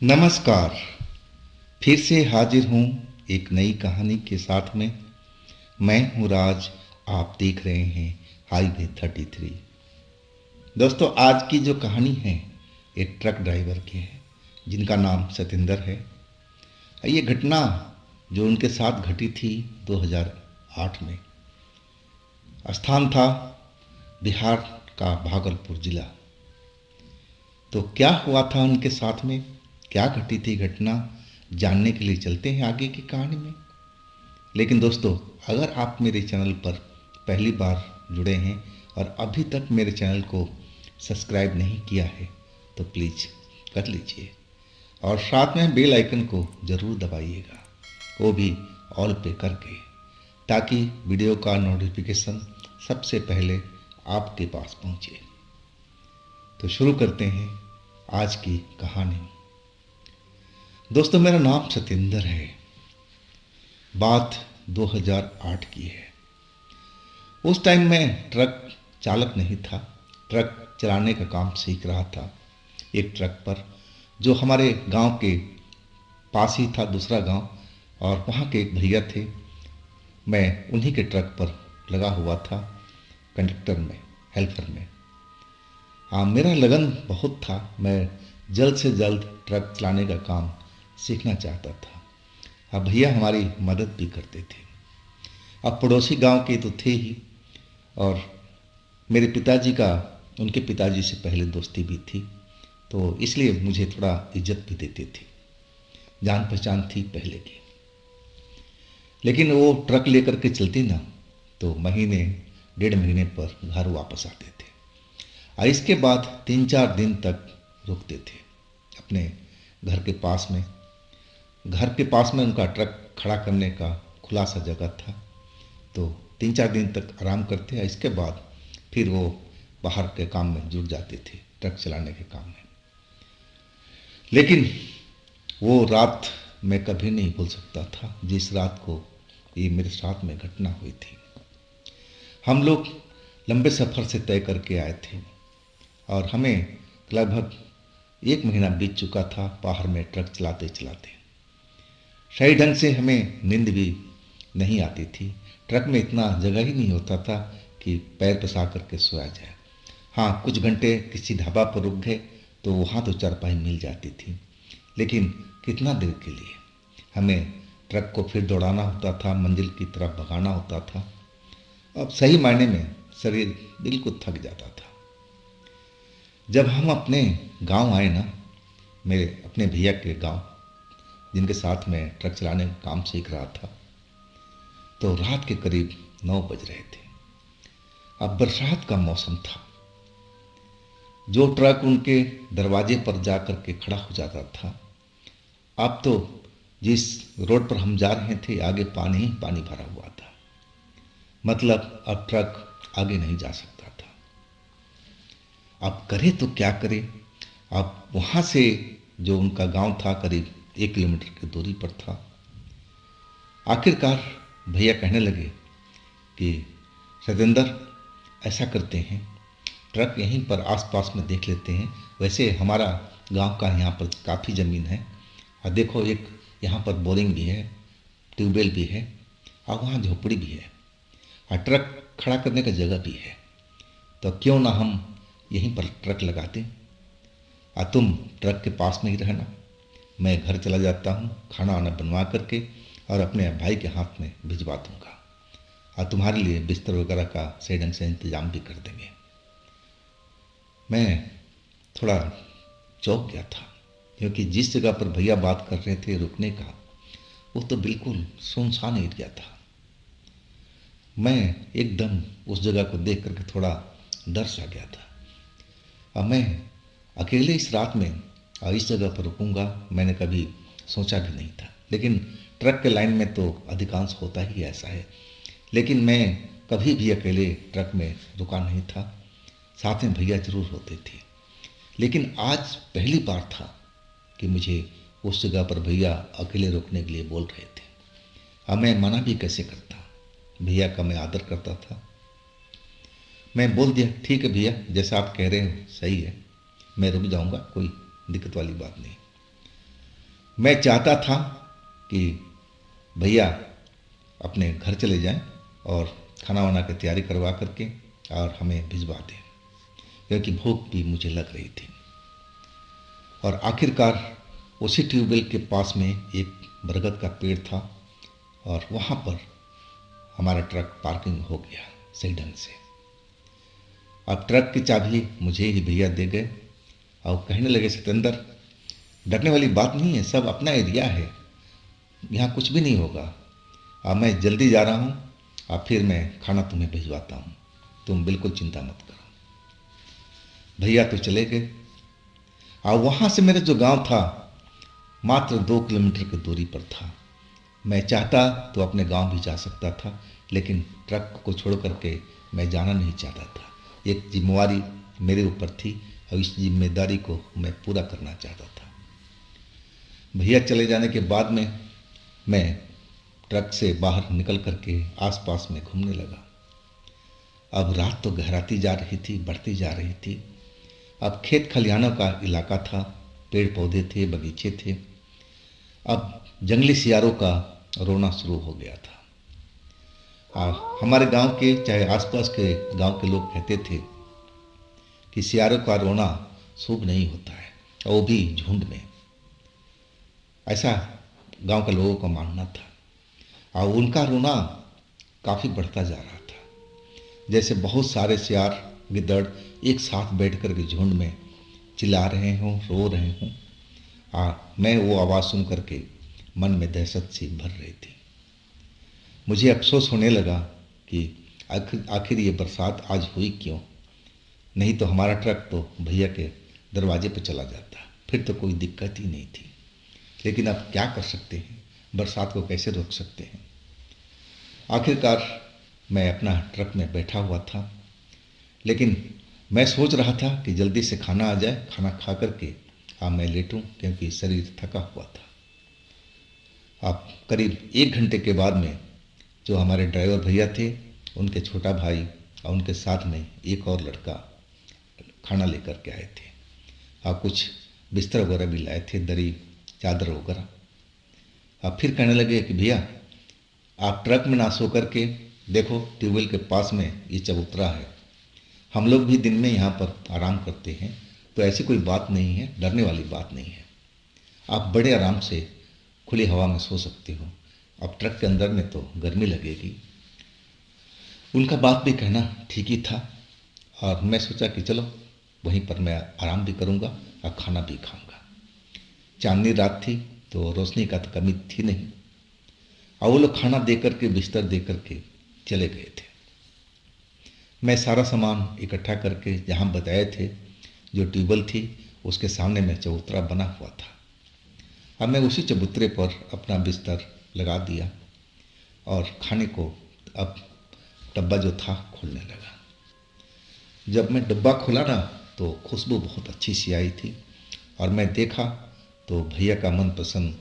नमस्कार। फिर से हाजिर हूँ एक नई कहानी के साथ में। मैं हूँ राज। आप देख रहे हैं हाईवे 33। दोस्तों, आज की जो कहानी है एक ट्रक ड्राइवर की है जिनका नाम सतेंद्र है। ये घटना जो उनके साथ घटी थी 2008 में। स्थान था बिहार का भागलपुर जिला। तो क्या हुआ था उनके साथ में, क्या घटी थी घटना, जानने के लिए चलते हैं आगे की कहानी में। लेकिन दोस्तों, अगर आप मेरे चैनल पर पहली बार जुड़े हैं और अभी तक मेरे चैनल को सब्सक्राइब नहीं किया है तो प्लीज़ कर लीजिए और साथ में बेल आइकन को ज़रूर दबाइएगा, वो भी ऑल पे करके, ताकि वीडियो का नोटिफिकेशन सबसे पहले आपके पास पहुंचे। तो शुरू करते हैं आज की कहानी। दोस्तों, मेरा नाम सतेंद्र है। बात 2008 की है। उस टाइम मैं ट्रक चालक नहीं था, ट्रक चलाने का काम सीख रहा था। एक ट्रक पर जो हमारे गांव के पास ही था दूसरा गांव, और वहाँ के एक भैया थे। मैं उन्हीं के ट्रक पर लगा हुआ था, कंडक्टर में, हेल्पर में। हाँ, मेरा लगन बहुत था। मैं जल्द से जल्द ट्रक चलाने का काम सीखना चाहता था। अब भैया हमारी मदद भी करते थे। अब पड़ोसी गांव के तो थे ही, और मेरे पिताजी का उनके पिताजी से पहले दोस्ती भी थी, तो इसलिए मुझे थोड़ा इज्जत भी देते थे, जान पहचान थी पहले की। लेकिन वो ट्रक लेकर के चलती ना, तो महीने डेढ़ महीने पर घर वापस आते थे। और इसके बाद 3-4 दिन तक रुकते थे अपने घर के पास में। घर के पास में उनका ट्रक खड़ा करने का खुला सा जगह था, तो 3-4 दिन तक आराम करते। इसके बाद फिर वो बाहर के काम में जुट जाते थे, ट्रक चलाने के काम में। लेकिन वो रात मैं कभी नहीं भूल सकता था, जिस रात को ये मेरे साथ में घटना हुई थी। हम लोग लंबे सफ़र से तय करके आए थे और हमें लगभग 1 महीना बीत चुका था बाहर में ट्रक चलाते चलाते। सही ढंग से हमें नींद भी नहीं आती थी। ट्रक में इतना जगह ही नहीं होता था कि पैर पसा करके सोया जाए। हाँ, कुछ घंटे किसी ढाबा पर रुक गए तो वहाँ तो चारपाई मिल जाती थी, लेकिन कितना देर के लिए। हमें ट्रक को फिर दौड़ाना होता था, मंजिल की तरफ भगाना होता था। अब सही मायने में शरीर बिल्कुल थक जाता था। जब हम अपने गांव आए ना, मेरे अपने भैया के गांव, जिनके साथ मैं ट्रक चलाने का काम सीख रहा था, तो रात के करीब 9 बज रहे थे। अब बरसात का मौसम था। जो ट्रक उनके दरवाजे पर जा कर के खड़ा हो जाता था, अब तो जिस रोड पर हम जा रहे थे आगे पानी ही पानी भरा हुआ था। मतलब अब ट्रक आगे नहीं जा सकता था। अब करे तो क्या करे। अब वहाँ से जो उनका गांव था करीब 1 किलोमीटर की दूरी पर था। आखिरकार भैया कहने लगे कि सतेंद्र, ऐसा करते हैं, ट्रक यहीं पर आसपास में देख लेते हैं। वैसे हमारा गांव का यहाँ पर काफ़ी ज़मीन है, और देखो एक यहाँ पर बोरिंग भी है, ट्यूबवेल भी है, और वहाँ झोपड़ी भी है, और ट्रक खड़ा करने का जगह भी है। तो क्यों ना हम यहीं पर ट्रक लगा दें, और तुम ट्रक के पास में ही रहना। मैं घर चला जाता हूँ, खाना वाना बनवा करके और अपने भाई के हाथ में भिजवा दूँगा, और तुम्हारे लिए बिस्तर वगैरह का सही ढंग से इंतज़ाम भी कर देंगे। मैं थोड़ा चौंक गया था, क्योंकि जिस जगह पर भैया बात कर रहे थे रुकने का, वो तो बिल्कुल सुनसान एरिया था। मैं एकदम उस जगह को देख करके थोड़ा डर सा गया था। अब मैं अकेले इस रात में और इस जगह पर रुकूंगा, मैंने कभी सोचा भी नहीं था। लेकिन ट्रक के लाइन में तो अधिकांश होता ही ऐसा है। लेकिन मैं कभी भी अकेले ट्रक में रुका नहीं था, साथ में भैया जरूर होते थे। लेकिन आज पहली बार था कि मुझे उस जगह पर भैया अकेले रुकने के लिए बोल रहे थे। अब मैं मना भी कैसे करता। भैया का मैं आदर करता था। मैं बोल दिया, ठीक है भैया, जैसा आप कह रहे हो सही है, मैं रुक जाऊंगा, कोई दिक्कत वाली बात नहीं। मैं चाहता था कि भैया अपने घर चले जाएं और खाना वाना की तैयारी करवा करके और हमें भिजवा दें, क्योंकि भूख भी मुझे लग रही थी। और आखिरकार उसी ट्यूबवेल के पास में एक बरगद का पेड़ था और वहाँ पर हमारा ट्रक पार्किंग हो गया सही ढंग से। अब ट्रक की चाबी मुझे ही भैया दे गए और कहने लगे, सतेंद्र, डरने वाली बात नहीं है, सब अपना एरिया है, यहाँ कुछ भी नहीं होगा। अब मैं जल्दी जा रहा हूँ, अब फिर मैं खाना तुम्हें भिजवाता हूँ, तुम बिल्कुल चिंता मत करो। भैया तो चले गए और वहाँ से मेरा जो गांव था मात्र 2 किलोमीटर की दूरी पर था। मैं चाहता तो अपने गांव भी जा सकता था, लेकिन ट्रक को छोड़ करके मैं जाना नहीं चाहता था। एक जिम्मेवारी मेरे ऊपर थी और इस जिम्मेदारी को मैं पूरा करना चाहता था। भैया चले जाने के बाद में मैं ट्रक से बाहर निकल करके आसपास में घूमने लगा। अब रात तो गहराती जा रही थी, बढ़ती जा रही थी। अब खेत खलिहानों का इलाका था, पेड़ पौधे थे, बगीचे थे। अब जंगली सियारों का रोना शुरू हो गया था। हमारे गांव के चाहे आसपास के गांव के लोग कहते थे कि सियारों का रोना शुभ नहीं होता है, और वो भी झुंड में। ऐसा गांव के लोगों का मानना था और उनका रोना काफ़ी बढ़ता जा रहा था, जैसे बहुत सारे सियार गिद्दड़ एक साथ बैठ कर के झुंड में चिल्ला रहे हों, रो रहे हों। मैं वो आवाज़ सुन करके मन में दहशत सी भर रही थी। मुझे अफसोस होने लगा कि आखिर ये बरसात आज हुई क्यों, नहीं तो हमारा ट्रक तो भैया के दरवाजे पर चला जाता, फिर तो कोई दिक्कत ही नहीं थी। लेकिन अब क्या कर सकते हैं, बरसात को कैसे रोक सकते हैं। आखिरकार मैं अपना ट्रक में बैठा हुआ था, लेकिन मैं सोच रहा था कि जल्दी से खाना आ जाए, खाना खा करके मैं लेटूं, क्योंकि शरीर थका हुआ था। अब करीब 1 घंटे के बाद में जो हमारे ड्राइवर भैया थे, उनके छोटा भाई और उनके साथ में एक और लड़का खाना लेकर के आए थे और कुछ बिस्तर वगैरह भी लाए थे, दरी चादर वगैरह। अब फिर कहने लगे कि भैया आप ट्रक में ना सो करके देखो, ट्यूबवेल के पास में ये चबूतरा है, हम लोग भी दिन में यहाँ पर आराम करते हैं, तो ऐसी कोई बात नहीं है, डरने वाली बात नहीं है, आप बड़े आराम से खुली हवा में सो सकते हो। अब ट्रक के अंदर में तो गर्मी लगेगी। उनका बात भी कहना ठीक ही था और मैं सोचा कि चलो वहीं पर मैं आराम भी करूँगा और खाना भी खाऊँगा। चांदनी रात थी तो रोशनी का तो कमी थी नहीं, और वो लोग खाना दे करके बिस्तर दे करके चले गए थे। मैं सारा सामान इकट्ठा करके जहाँ बताए थे, जो ट्यूबवेल थी उसके सामने में चबूतरा बना हुआ था। अब मैं उसी चबूतरे पर अपना बिस्तर लगा दिया और खाने को अब डब्बा जो था खोलने लगा। जब मैं डब्बा खोला ना तो खुशबू बहुत अच्छी सी आई थी और मैं देखा तो भैया का मनपसंद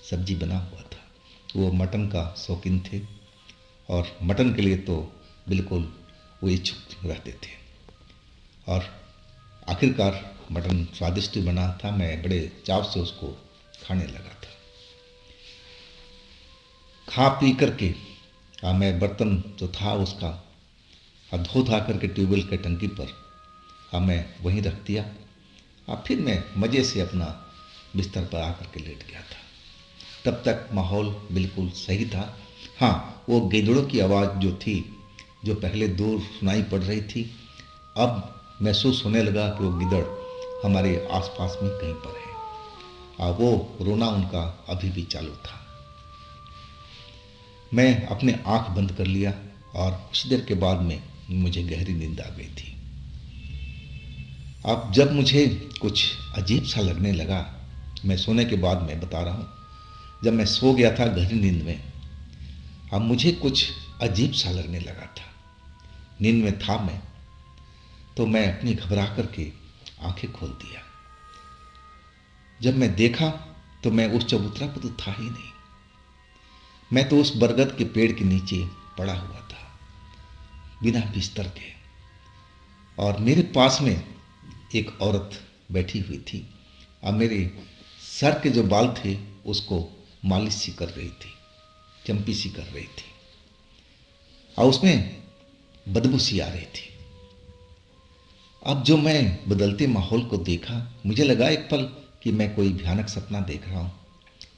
सब्जी बना हुआ था। वो मटन का शौकीन थे और मटन के लिए तो बिल्कुल वो इच्छुक रहते थे, और आखिरकार मटन स्वादिष्ट बना था। मैं बड़े चाव से उसको खाने लगा था। खा पी करके मैं बर्तन जो था उसका धो धा करके ट्यूबवेल के टंकी पर मैं वहीं रख दिया। फिर मैं मज़े से अपना बिस्तर पर आकर के लेट गया था। तब तक माहौल बिल्कुल सही था। हाँ, वो गिद्धड़ों की आवाज़ जो थी, जो पहले दूर सुनाई पड़ रही थी, अब महसूस होने लगा कि वो गिद्धड़ हमारे आसपास में कहीं पर है। वो रोना उनका अभी भी चालू था। मैं अपने आँख बंद कर लिया और कुछ देर के बाद में मुझे गहरी नींद आ गई थी। अब जब मुझे कुछ अजीब सा लगने लगा, मैं सोने के बाद मैं बता रहा हूँ, जब मैं सो गया था गहरी नींद में, अब मुझे कुछ अजीब सा लगने लगा था। नींद में था मैं, तो मैं अपनी घबरा करके आंखें खोल दिया। जब मैं देखा तो मैं उस चबूतरा पर तो था ही नहीं। मैं तो उस बरगद के पेड़ के नीचे पड़ा हुआ था, बिना बिस्तर के, और मेरे पास में एक औरत बैठी हुई थी। अब मेरे सर के जो बाल थे उसको मालिश सी कर रही थी, चंपी सी कर रही थी, और उसमें बदबू सी आ रही थी। अब जो मैं बदलते माहौल को देखा, मुझे लगा एक पल कि मैं कोई भयानक सपना देख रहा हूँ।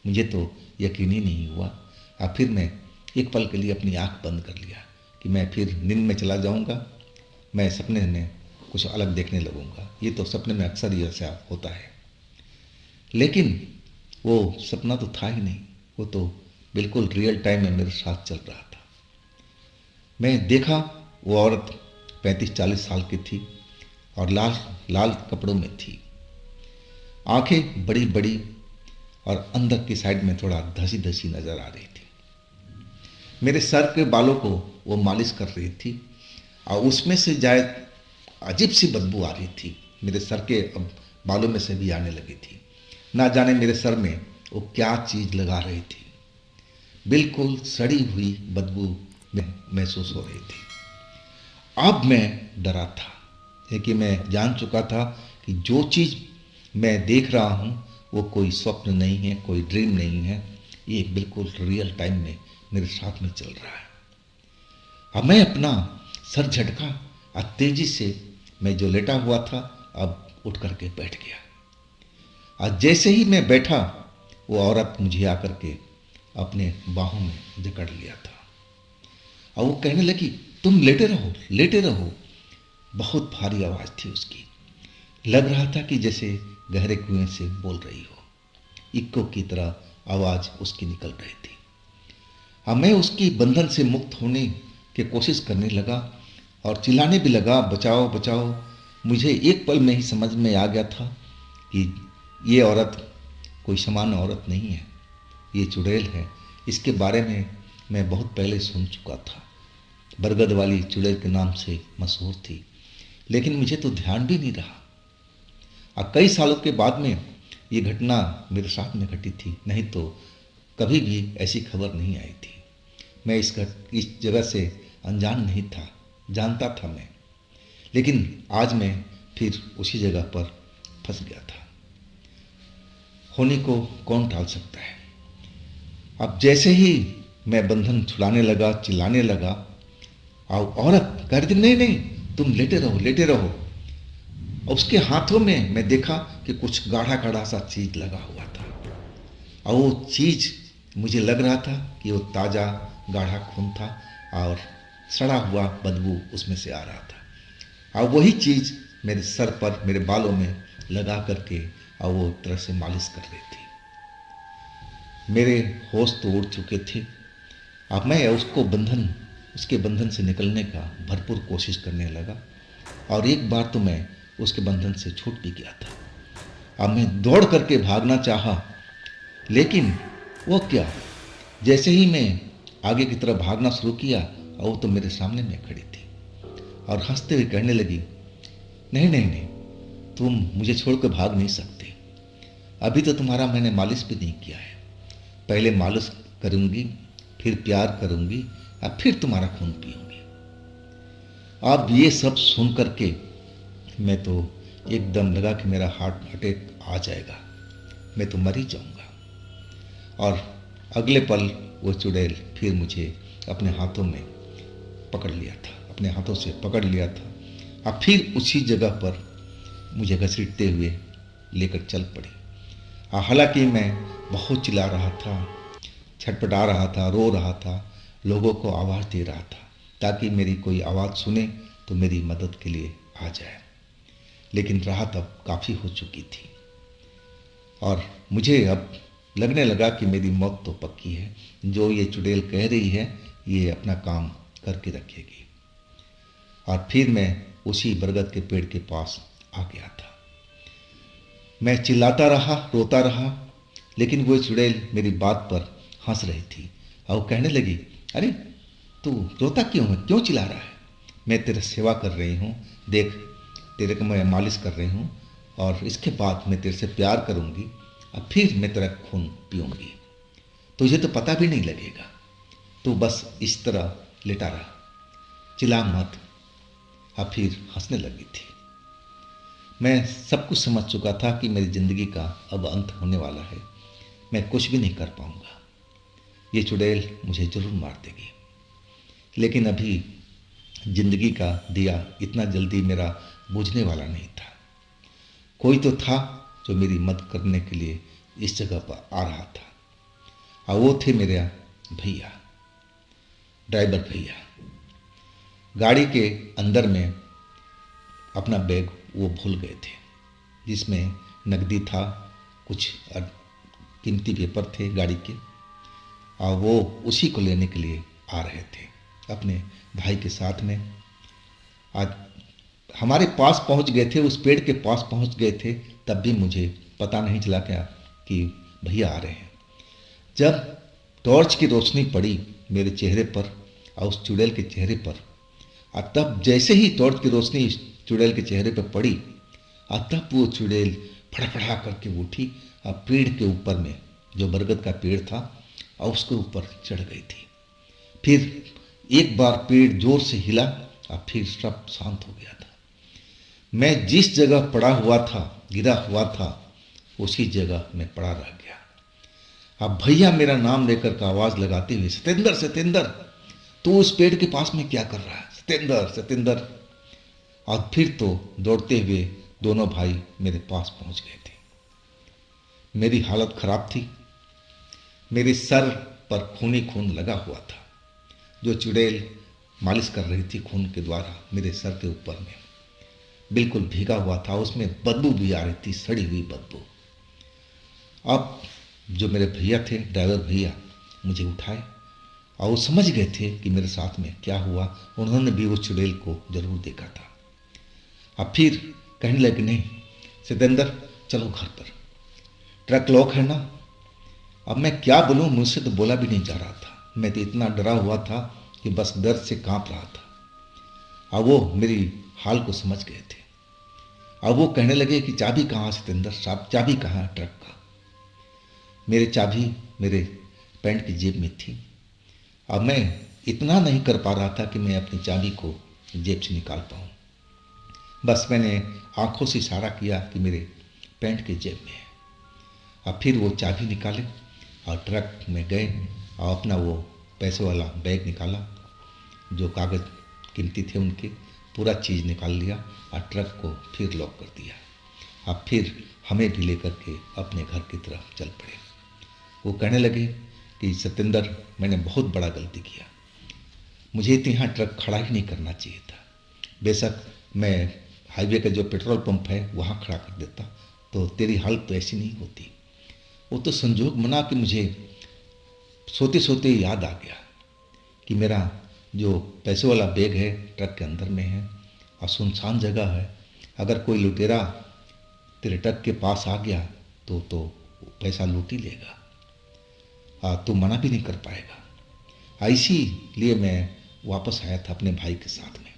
मुझे तो यकीन ही नहीं हुआ। और फिर मैं एक पल के लिए अपनी आंख बंद कर लिया कि मैं फिर नींद में चला जाऊंगा, मैं सपने में कुछ अलग देखने लगूंगा। ये तो सपने में अक्सर ही ऐसा होता है। लेकिन वो सपना तो था ही नहीं, वो तो बिल्कुल रियल टाइम में मेरे साथ चल रहा था। मैं देखा वो औरत 35-40 साल की थी और लाल लाल कपड़ों में थी, आंखें बड़ी बड़ी और अंदर की साइड में थोड़ा धसी धसी नजर आ रही थी। मेरे सर के बालों को वो मालिश कर रही थी और उसमें से जायद अजीब सी बदबू आ रही थी। मेरे सर के अब बालों में से भी आने लगी थी। ना जाने मेरे सर में वो क्या चीज़ लगा रही थी। बिल्कुल सड़ी हुई बदबू में महसूस हो रही थी। अब मैं डरा था, है कि मैं जान चुका था कि जो चीज़ मैं देख रहा हूँ वो कोई स्वप्न नहीं है, कोई ड्रीम नहीं है, ये बिल्कुल रियल टाइम में मेरे साथ में चल रहा है। अब मैं अपना सर झटका और तेजी से मैं जो लेटा हुआ था अब उठ करके बैठ गया। और जैसे ही मैं बैठा वो औरत मुझे आकर के अपने बाहों में जकड़ लिया था और वो कहने लगी, तुम लेटे रहो, लेटे रहो। बहुत भारी आवाज़ थी उसकी, लग रहा था कि जैसे गहरे कुएं से बोल रही हो। इक्को की तरह आवाज़ उसकी निकल रही थी। अब मैं उसकी बंधन से मुक्त होने की कोशिश करने लगा और चिल्लाने भी लगा, बचाओ बचाओ। मुझे एक पल में ही समझ में आ गया था कि ये औरत कोई सामान्य औरत नहीं है, ये चुड़ैल है। इसके बारे में मैं बहुत पहले सुन चुका था, बरगद वाली चुड़ैल के नाम से मशहूर थी, लेकिन मुझे तो ध्यान भी नहीं रहा। और कई सालों के बाद में ये घटना मेरे साथ में घटी थी, नहीं तो कभी भी ऐसी खबर नहीं आई थी। मैं इस जगह से अनजान नहीं था, जानता था मैं, लेकिन आज मैं फिर उसी जगह पर फंस गया था। होने को कौन टाल सकता है। अब जैसे ही मैं बंधन छुड़ाने लगा, चिल्लाने लगा, और औरत कह रही थी, नहीं नहीं तुम लेटे रहो, लेटे रहो। और उसके हाथों में मैं देखा कि कुछ गाढ़ा गाढ़ा सा चीज लगा हुआ था और वो चीज मुझे लग रहा था कि वो ताज़ा गाढ़ा खून था और सड़ा हुआ बदबू उसमें से आ रहा था। और वही चीज़ मेरे सर पर, मेरे बालों में लगा करके और वो एक तरह से मालिश कर रही थी। मेरे होश तो उड़ चुके थे। अब मैं उसके बंधन से निकलने का भरपूर कोशिश करने लगा और एक बार तो मैं उसके बंधन से छूट भी गया था। अब मैं दौड़ करके भागना चाहा, लेकिन वो क्या, जैसे ही मैं आगे की तरफ भागना शुरू किया और वो तो मेरे सामने में खड़ी थी और हंसते हुए कहने लगी, नहीं नहीं नहीं, तुम मुझे छोड़कर भाग नहीं सकते। अभी तो तुम्हारा मैंने मालिश भी नहीं किया है। पहले मालिश करूंगी, फिर प्यार करूंगी और फिर तुम्हारा खून पीऊंगी। अब ये सब सुन करके मैं तो एकदम लगा कि मेरा हार्ट अटैक आ जाएगा, मैं तो मर ही जाऊंगा। और अगले पल वो चुड़ैल फिर मुझे अपने हाथों में पकड़ लिया था, अपने हाथों से पकड़ लिया था और फिर उसी जगह पर मुझे घसीटते हुए लेकर चल पड़ी। हालांकि मैं बहुत चिल्ला रहा था, छटपटा रहा था, रो रहा था, लोगों को आवाज़ दे रहा था ताकि मेरी कोई आवाज़ सुने तो मेरी मदद के लिए आ जाए, लेकिन राहत अब काफ़ी हो चुकी थी और मुझे अब लगने लगा कि मेरी मौत तो पक्की है। जो ये चुड़ैल कह रही है ये अपना काम करके रखेगी। और फिर मैं उसी बरगद के पेड़ के पास आ गया था। मैं चिल्लाता रहा, रोता रहा, लेकिन वो चुड़ैल मेरी बात पर हंस रही थी और वो कहने लगी, अरे तू रोता क्यों है, क्यों चिल्ला रहा है? मैं तेरी सेवा कर रही हूँ, देख तेरे को मैं मालिश कर रही हूँ और इसके बाद मैं तेरे से प्यार करूँगी और फिर मैं तेरा खून पीऊँगी, तुझे तो पता भी नहीं लगेगा। तू बस इस तरह लेटा रहा, चिल्ला मत। और फिर हंसने लगी थी। मैं सब कुछ समझ चुका था कि मेरी ज़िंदगी का अब अंत होने वाला है। मैं कुछ भी नहीं कर पाऊंगा। ये चुड़ैल मुझे जरूर मार देगी। लेकिन अभी जिंदगी का दिया इतना जल्दी मेरा बुझने वाला नहीं था। कोई तो था जो मेरी मदद करने के लिए इस जगह पर आ रहा था, और वो थे मेरे भैया, ड्राइवर भैया। गाड़ी के अंदर में अपना बैग वो भूल गए थे, जिसमें नकदी था, कुछ कीमती पेपर थे गाड़ी के, और वो उसी को लेने के लिए आ रहे थे अपने भाई के साथ में। आज हमारे पास पहुंच गए थे, उस पेड़ के पास पहुंच गए थे, तब भी मुझे पता नहीं चला क्या कि भैया आ रहे हैं। जब टॉर्च की रोशनी पड़ी मेरे चेहरे पर और उस चुड़ैल के चेहरे पर, और तब जैसे ही टॉर्च की रोशनी चुड़ैल के चेहरे पर पड़ी, और तब वो चुड़ैल फड़फड़ा करके उठी और पेड़ के ऊपर में, जो बरगद का पेड़ था, और उसके ऊपर चढ़ गई थी। फिर एक बार पेड़ जोर से हिला और फिर सब शांत हो गया था। मैं जिस जगह पड़ा हुआ था, गिरा हुआ था, उसी जगह मैं पड़ा रह गया। अब भैया मेरा नाम लेकर का आवाज लगाते हुए, सतेंद्र सतेंद्र, तू उस पेड़ के पास में क्या कर रहा है, सतेंद्र सतेंद्र। और फिर तो दौड़ते हुए दोनों भाई मेरे पास पहुंच गए थे। मेरी हालत खराब थी, मेरे सर पर खून ही खून लगा हुआ था। जो चुड़ैल मालिश कर रही थी खून के द्वारा मेरे सर के ऊपर में, बिल्कुल भीगा हुआ था, उसमें बदबू भी आ रही थी, सड़ी हुई बदबू। अब जो मेरे भैया थे, ड्राइवर भैया, मुझे उठाए और वो समझ गए थे कि मेरे साथ में क्या हुआ। उन्होंने भी उस चुड़ैल को जरूर देखा था। अब फिर कहने लगे, नहीं सतेंद्र, चलो घर पर, ट्रक लॉक है ना। अब मैं क्या बोलूँ, मुझसे तो बोला भी नहीं जा रहा था। मैं तो इतना डरा हुआ था कि बस दर्द से कांप रहा था। और वो मेरी हाल को समझ गए थे। अब वो कहने लगे कि चाबी कहाँ सतेंद्र साहब, चाबी कहाँ ट्रक का। मेरे चाबी मेरे पैंट की जेब में थी। अब मैं इतना नहीं कर पा रहा था कि मैं अपनी चाबी को जेब से निकाल पाऊँ। बस मैंने आंखों से इशारा किया कि मेरे पैंट की जेब में है। अब फिर वो चाबी निकाले और ट्रक में गए और अपना वो पैसे वाला बैग निकाला, जो कागज़ कीमती थे उनके, पूरा चीज़ निकाल लिया और ट्रक को फिर लॉक कर दिया। अब फिर हमें भी लेकर के अपने घर की तरफ चल पड़े। वो कहने लगे कि सतेंद्र, मैंने बहुत बड़ा गलती किया, मुझे तो यहाँ ट्रक खड़ा ही नहीं करना चाहिए था। बेशक मैं हाईवे का जो पेट्रोल पंप है वहाँ खड़ा कर देता तो तेरी हालत तो ऐसी नहीं होती। वो तो संजोग बना कि मुझे सोते सोते याद आ गया कि मेरा जो पैसे वाला बैग है ट्रक के अंदर में है और सुनसान जगह है। अगर कोई लुटेरा तेरे ट्रक के पास आ गया तो पैसा लूट ही लेगा, तू मना भी नहीं कर पाएगा। इसीलिए मैं वापस आया था अपने भाई के साथ में।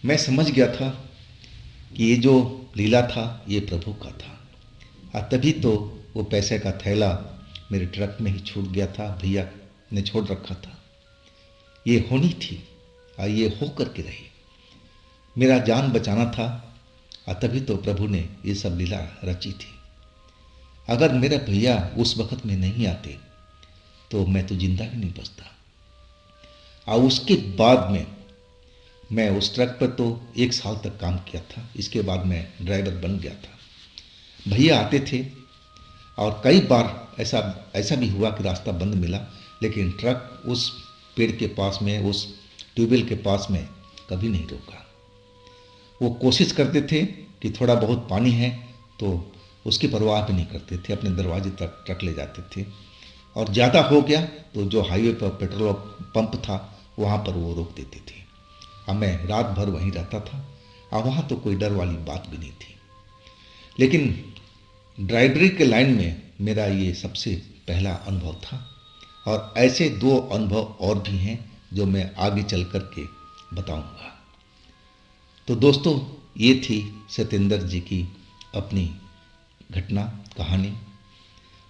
मैं समझ गया था कि ये जो लीला था ये प्रभु का था, और तभी तो वो पैसे का थैला मेरे ट्रक में ही छूट गया था, भैया ने छोड़ रखा था। ये होनी थी और ये हो करके रही। मेरा जान बचाना था और तभी तो प्रभु ने ये सब लीला रची थी। अगर मेरे भैया उस वक्त में नहीं आते तो मैं तो जिंदा भी नहीं बचता। और उसके बाद में मैं उस ट्रक पर तो 1 साल तक काम किया था। इसके बाद मैं ड्राइवर बन गया था। भैया आते थे और कई बार ऐसा भी हुआ कि रास्ता बंद मिला, लेकिन ट्रक उस पेड़ के पास में, उस ट्यूबवेल के पास में कभी नहीं रोका। वो कोशिश करते थे कि थोड़ा बहुत पानी है तो उसकी परवाह भी नहीं करते थे, अपने दरवाजे तक ट्रक ले जाते थे। और ज़्यादा हो गया तो जो हाईवे पर पेट्रोल पंप था वहाँ पर वो रोक देते थे। अब मैं रात भर वहीं रहता था और वहाँ तो कोई डर वाली बात भी नहीं थी। लेकिन ड्राइवरी के लाइन में मेरा ये सबसे पहला अनुभव था, और ऐसे 2 अनुभव और भी हैं जो मैं आगे चल कर के बताऊंगा। तो दोस्तों, ये थी सतेंद्र जी की अपनी घटना कहानी।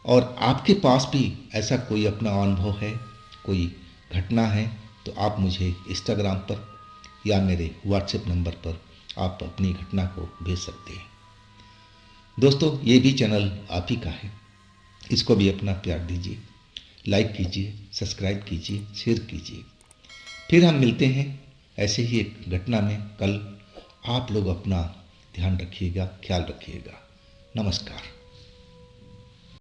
और आपके पास भी ऐसा कोई अपना अनुभव है, कोई घटना है, तो आप मुझे इंस्टाग्राम पर या मेरे व्हाट्सएप नंबर पर आप अपनी घटना को भेज सकते हैं। दोस्तों, ये भी चैनल आप ही का है। इसको भी अपना प्यार दीजिए, लाइक कीजिए, सब्सक्राइब कीजिए, शेयर कीजिए। फिर हम मिलते हैं ऐसे ही एक घटना में कल। आप लोग अपना ध्यान रखिएगा, ख्याल रखिएगा। नमस्कार।